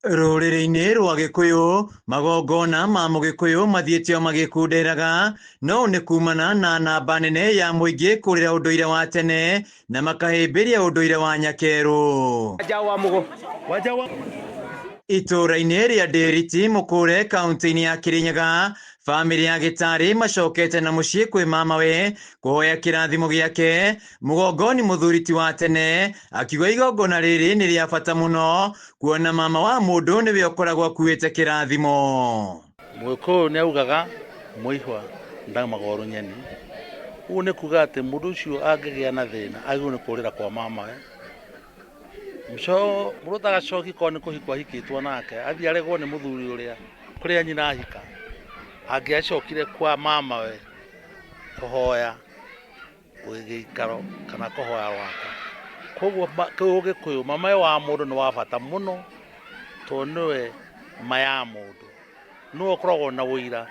Rũrĩrĩ-inĩ rwa Gĩkũyũ, magongona ma Mũgĩkũyũ mathiĩtio magĩkunderaga, no nĩ kumana na namba nene ya mũingĩ kũrĩra ũndũire wa tene na makahĩmbĩria ũndũire wa Nyakerũ. Itũra-inĩ rĩa Ndĩriti Mũkũre kaunti-inĩ ya Kĩrĩnyaga, bamĩrĩ ya Gĩtarĩ macokete na mũciĩ kwĩ mamawe kũhoya kĩrathimo gĩake. Mũgongoni mũthuri ti wa tene akiuga igongona rĩrĩ nĩ rĩa bata mũno, kuona mama wa mũndũ nĩwe ũkoragwo akuĩte kĩrathimo. Mũgĩkũyũ nĩ augaga mũihwa ndaumaga rũnyeni. Ũguo nĩ kuga atĩ mũndũ ũcio angĩgĩa na thĩna agĩrĩirwo nĩ kũrĩra kwa mamawe. Mũndũ ta Gacoki korwo nĩ kũhikwo ahikĩtwo nake athiĩ aregwo nĩ mũthuri ũrĩa kũrĩa nyina ahika, angĩacokire kwa mamawe kũhoya gĩikaro kana kũhoya rwaka. Koguo Ũgĩkũyũ mamawe wa mũndũ nĩ wa bata mũno, tondũ nĩwe ma ya mũndũ, nĩwe ũkoragwo na ũira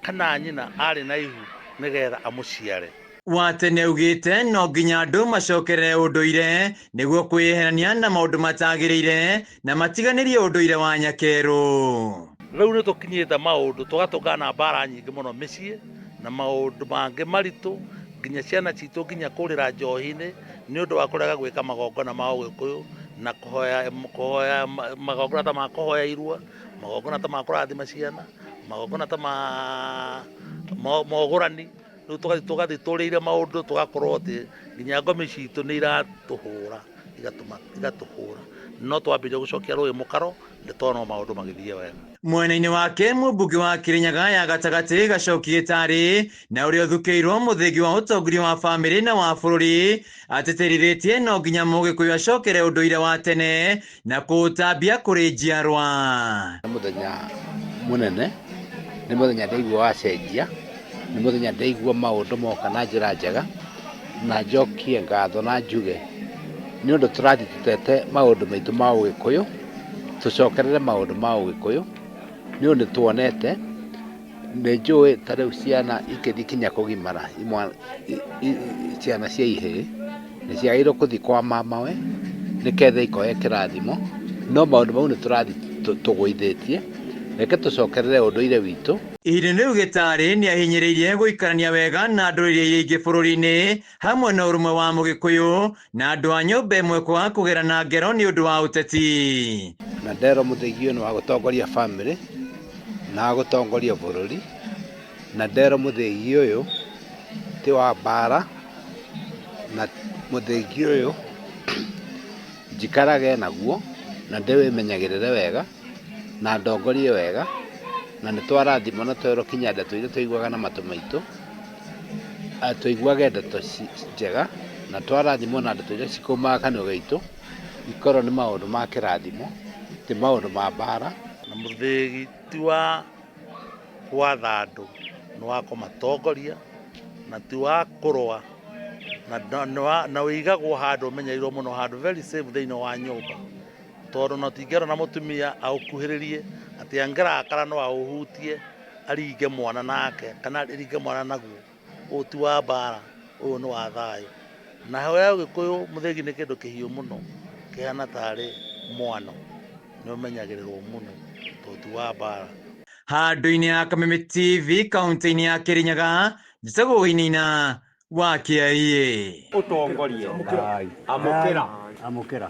kana nyina arĩ na ihu nĩgetha amũciare. Wa tene augĩte no nginya andũ macokerere ũndũire nĩguo kwĩyeherania na maũndũ matagĩrĩire na matiganĩrie ũndũire wa Nyakerũ. Rĩu nĩ tũkinyĩte maũndũ tũgatũngana na mbara nyingĩ mũno mĩciĩ na maũndũ mangĩ maritũ, nginya ciana citũ nginya kũrĩra njohi-inĩ nĩ ũndũ wa kũrega gwĩka magongona ma Ũgĩkũyũ na kũhoya magongona ta ma kũhoya irua, magongona ta ma kũrathima ciana, magongona ta ma ũgũrani. Rĩu tũgathiĩ tũrĩire maũndũ tũgakorwo atĩ nginya ngome citũ nĩ iratũhũra igatũhũra, no twambĩrĩria gũcokia rũĩ mũkaro nĩ tondũ maũndũ magĩthiĩ wega. Mwena-inĩ wake mũmbunge wa Kĩrĩnyaga ya gatagatĩ Gacoki Gĩtarĩ na ũrĩa ũthukĩirwo mũthĩgi wa ũtongoria wa bamĩrĩ na wa bũrũri atĩtĩrithĩtie no nginya Mũgĩkũyũ acokere ũndũire wa tene na kũũtambia kũrĩ njiarwa. Nĩ mũthenya mũnene, nĩ mũthenya ndaigua wacenjia, nĩ mũthenya ndaigua maũndũ moka na njĩra njega, na njokie ngatho na njuge nĩ ũndũ tũrathiĩ tũtete maũndũ maitũ ma Ũgĩkũyũ, tũcokerere maũndũ ma Ũgĩkũyũ nĩ ũndũ tuonete. Nĩ njũĩ ta rĩu ciana ikĩthiĩ kinya kũgimara, ciana cia ihĩĩ nĩ ciagĩrĩirwo gũthiĩ kwa mamawe nĩgetha ikoe kĩrathimo, no maũndũ mau nĩ tũrathiĩ tũgũithĩtie, reke tũcokerere ũndũire witũ. Ihinda rĩu Gĩtarĩ nĩ ahinyĩrĩirie gũikarania wega na ndũrĩrĩ iria ingĩ bũrũri-inĩ hamwe na ũrũmwe wa Mũgĩkũyũ na andũ a nyũmba ĩmwe kwaga kũgerana ngero nĩ ũndũ wa ũteti. Na nderwo mũthegi ũyũ nĩ wa gũtongoria bamĩrĩ na wa gũtongoria bũrũri, na nderwo mũthegi ũyũ ti wa mbara, na mũthegi ũyũ njikarage naguo na ndĩwĩmenyagĩrĩre wega na ndongorie wega, na nĩ twarathimwo na twerwo kinya ndeto iria tũiguaga na matũ maitũ, tũiguage ndeto njega, na twarathimwo na ndeto iria cikaumaga kanua gaitũ ikorwo nĩ maũndũ ma kĩrathimo ti maũndũ ma mbara. Na mũthegi ti wa gwatha andũ, nĩ wa kũmatongoria na ti wa kũrũa, na wĩigagwo handũ ũmenyereirwo mũno, handũ very safe thĩinĩ wa nyũmba, tondũ no tingĩrwo na mũtumia aũkuhĩrĩrie atĩ angĩrakara no aũhutie aringe mwana nake kana aringe mwana naguo. Ũyũ ti wa mbara, ũyũ nĩ wa thayũ. Na hoya Ũgĩkũyũ mũthegi nĩ kĩndũ kĩhiũ mũno, kĩhana tarĩ mwano, nĩ ũmenyagĩrĩrwo mũno tondũ ti wa mbara. Handũ-inĩ ya Kameme TV kaunti-inĩ ya Kĩrĩnyaga, njĩtagwo Wĩinaina wa Kĩarie. Ũtongorie amũkĩra